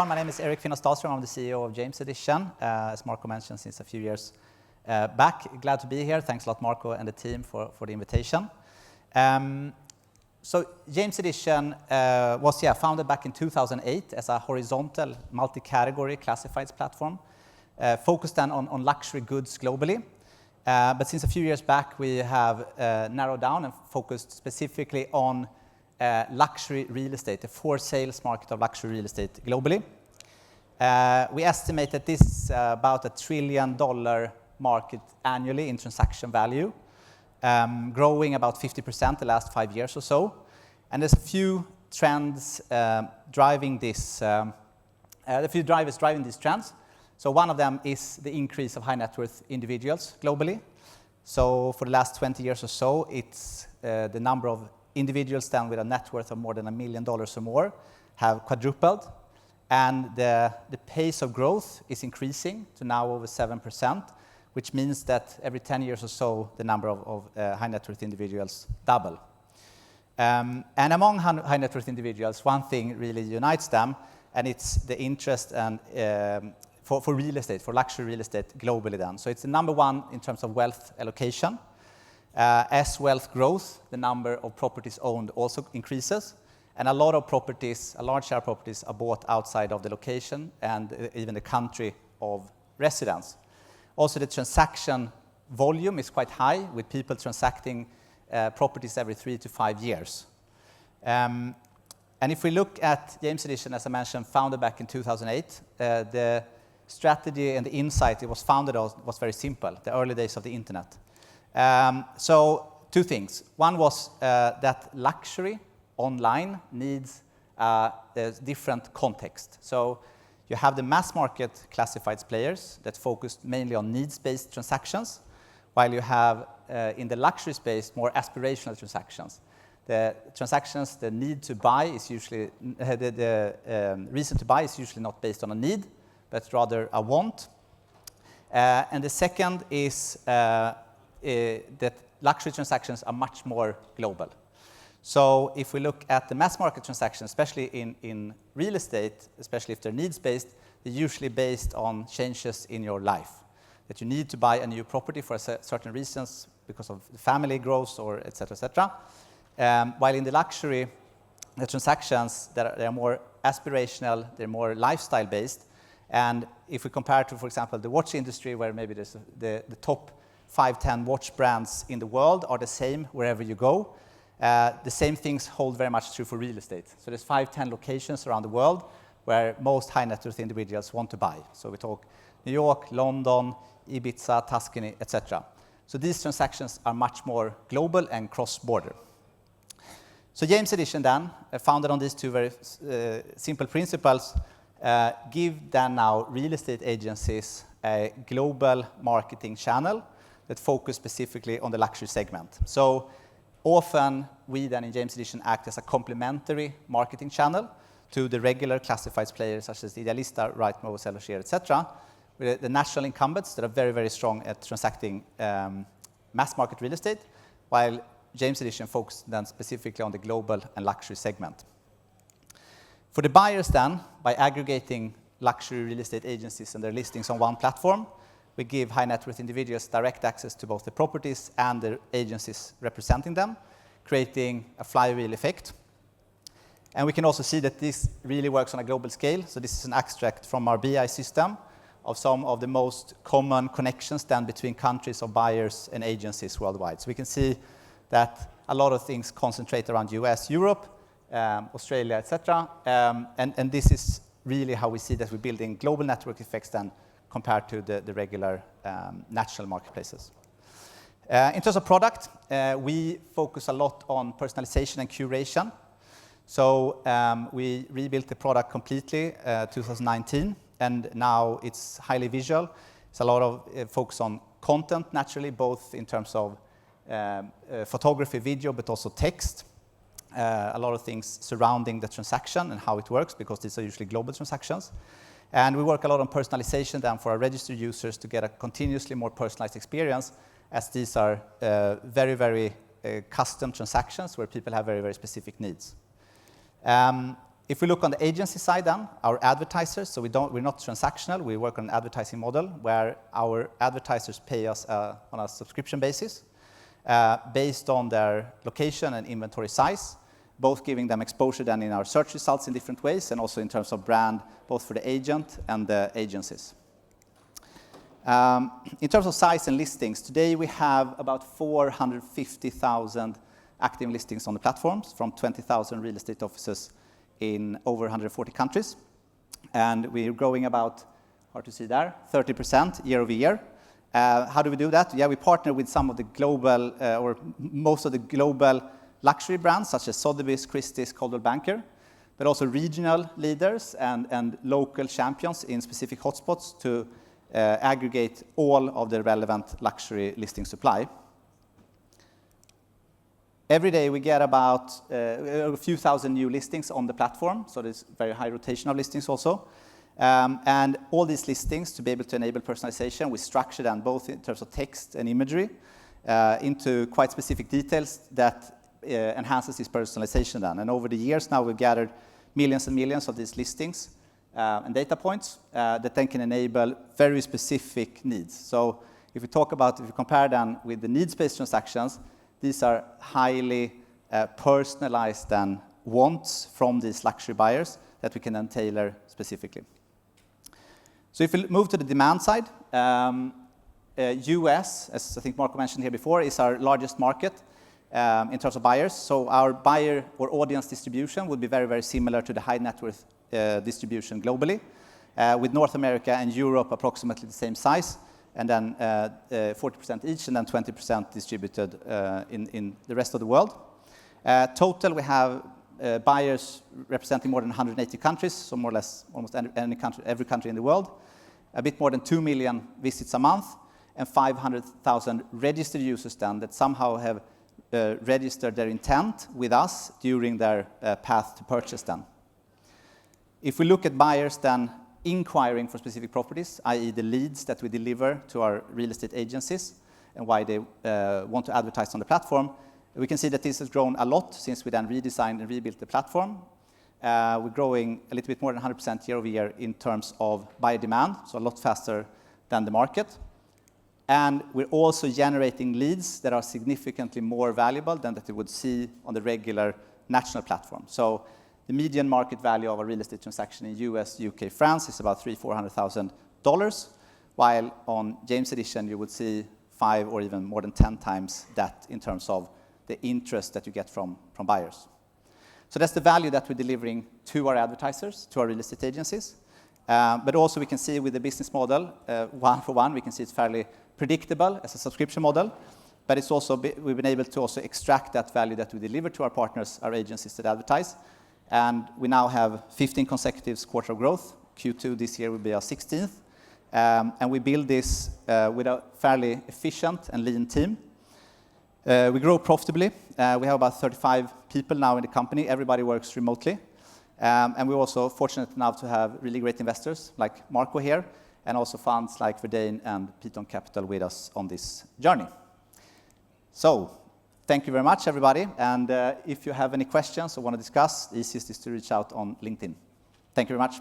everyone. My name is Dahlstrom. I'm the CEO of JamesEdition, as Marco mentioned, since a few years back. Glad to be here. Thanks a lot, Marco and the team, for the invitation. So JamesEdition was founded back in 2008 as a horizontal multi-category classifieds platform, focused then on luxury goods globally. But since a few years back, we have narrowed down and focused specifically on luxury real estate, the for sales market of luxury real estate globally. We estimate that this is about $1 trillion market annually in transaction value, growing about 50% the last 5 years or so. And there's a few trends driving this, a few drivers driving these trends. So one of them is the increase of high net worth individuals globally. So for the last 20 years or so, it's the number of individuals then with a net worth of more than $1 million or more have quadrupled. And the pace of growth is increasing to now over 7%, which means that every 10 years or so, the number of high net worth individuals double. And among high net worth individuals, one thing really unites them, and it's the interest and for real estate, for luxury real estate globally then. So it's the number one in terms of wealth allocation. As wealth grows, the number of properties owned also increases. And a lot of properties, a large share of properties, are bought outside of the location and even the country of residence. Also, the transaction volume is quite high, with people transacting properties every 3 to 5 years. And if we look at JamesEdition, as I mentioned, founded back in 2008, the strategy and the insight it was founded on was very simple, the early days of the internet. So two things. One was that luxury online needs a different context. So you have the mass market classifieds players that focus mainly on needs-based transactions, while you have in the luxury space more aspirational transactions. The transactions, the need to buy is usually, the reason to buy is usually not based on a need, but rather a want. And the second is that luxury transactions are much more global. So if we look at the mass market transactions, especially in real estate, especially if they're needs-based, they're usually based on changes in your life. That you need to buy a new property for certain reasons, because of the family growth or et cetera, et cetera. While in the luxury, the transactions, they're more aspirational, they're more lifestyle-based. And if we compare to, for example, the watch industry, where maybe there's the top 5-10 watch brands in the world are the same wherever you go, the same things hold very much true for real estate. So there's 5-10 locations around the world where most high net worth individuals want to buy. So we talk New York, London, Ibiza, Tuscany, etc. So these transactions are much more global and cross-border. So JamesEdition then, founded on these two very simple principles, give then now real estate agencies a global marketing channel that focus specifically on the luxury segment. So often we then in JamesEdition act as a complementary marketing channel to the regular classifieds players such as Idealista, Rightmove, SellerShare, etc. With the national incumbents that are very, very strong at transacting mass market real estate, while JamesEdition focuses then specifically on the global and luxury segment. For the buyers then, by aggregating luxury real estate agencies and their listings on one platform, we give high net worth individuals direct access to both the properties and the agencies representing them, creating a flywheel effect. And we can also see that this really works on a global scale. So this is an extract from our BI system of some of the most common connections then between countries of buyers and agencies worldwide. So we can see that a lot of things concentrate around US, Europe, Australia, etc. And this is really how we see that we're building global network effects then compared to the regular national marketplaces. In terms of product, we focus a lot on personalization and curation. So we rebuilt the product completely 2019, and now it's highly visual. It's a lot of focus on content, naturally, both in terms of photography, video, but also text. A lot of things surrounding the transaction and how it works, because these are usually global transactions. And we work a lot on personalization then for our registered users to get a continuously more personalized experience, as these are very, very custom transactions where people have very, very specific needs. If we look on the agency side then, our advertisers, so we're not transactional, we work on an advertising model where our advertisers pay us on a subscription basis based on their location and inventory size, both giving them exposure then in our search results in different ways and also in terms of brand, both for the agent and the agencies. In terms of size and listings, today we have about 450,000 active listings on the platforms from 20,000 real estate offices in over 140 countries. And we're growing about, hard to see there, 30% year over year. How do we do that? Yeah, we partner with some of the global, or most of the global luxury brands, such as Sotheby's, Christie's, Coldwell Banker, but also regional leaders and local champions in specific hotspots to aggregate all of the relevant luxury listing supply. Every day we get about a few thousand new listings on the platform, so there's very high rotation of listings also. And all these listings, to be able to enable personalization, we structure them both in terms of text and imagery into quite specific details that enhances this personalization then. And over the years now we've gathered millions and millions of these listings and data points that then can enable very specific needs. So if we compare them with the needs-based transactions, these are highly personalized and wants from these luxury buyers that we can then tailor specifically. So if we move to the demand side, US, as I think Marco mentioned here before, is our largest market in terms of buyers. So our buyer or audience distribution would be very, very similar to the high net worth distribution globally, with North America and Europe approximately the same size, and then 40% each, and then 20% distributed in the rest of the world. Total, we have buyers representing more than 180 countries, so more or less almost every country in the world, a bit more than 2 million visits a month, and 500,000 registered users then that somehow have registered their intent with us during their path to purchase then. If we look at buyers then inquiring for specific properties, i.e. the leads that we deliver to our real estate agencies and why they want to advertise on the platform, we can see that this has grown a lot since we then redesigned and rebuilt the platform. We're growing a little bit more than 100% year over year in terms of buyer demand, so a lot faster than the market. And we're also generating leads that are significantly more valuable than that you would see on the regular national platform. So the median market value of a real estate transaction in US, UK, France is about $300,000-$400,000, while on JamesEdition you would see 5 or even more than 10 times that in terms of the interest that you get from buyers. So that's the value that we're delivering to our advertisers, to our real estate agencies. But also we can see with the business model, one for one, we can see it's fairly predictable as a subscription model, but it's also we've been able to also extract that value that we deliver to our partners, our agencies that advertise. And we now have 15 consecutive quarters of growth. Q2 this year will be our 16th. And we build this with a fairly efficient and lean team. We grow profitably. We have about 35 people now in the company. Everybody works remotely. And we're also fortunate enough to have really great investors like Marco here, and also funds like Verdane and Piton Capital with us on this journey. So thank you very much, everybody. And if you have any questions or want to discuss, the easiest is to reach out on LinkedIn. Thank you very much.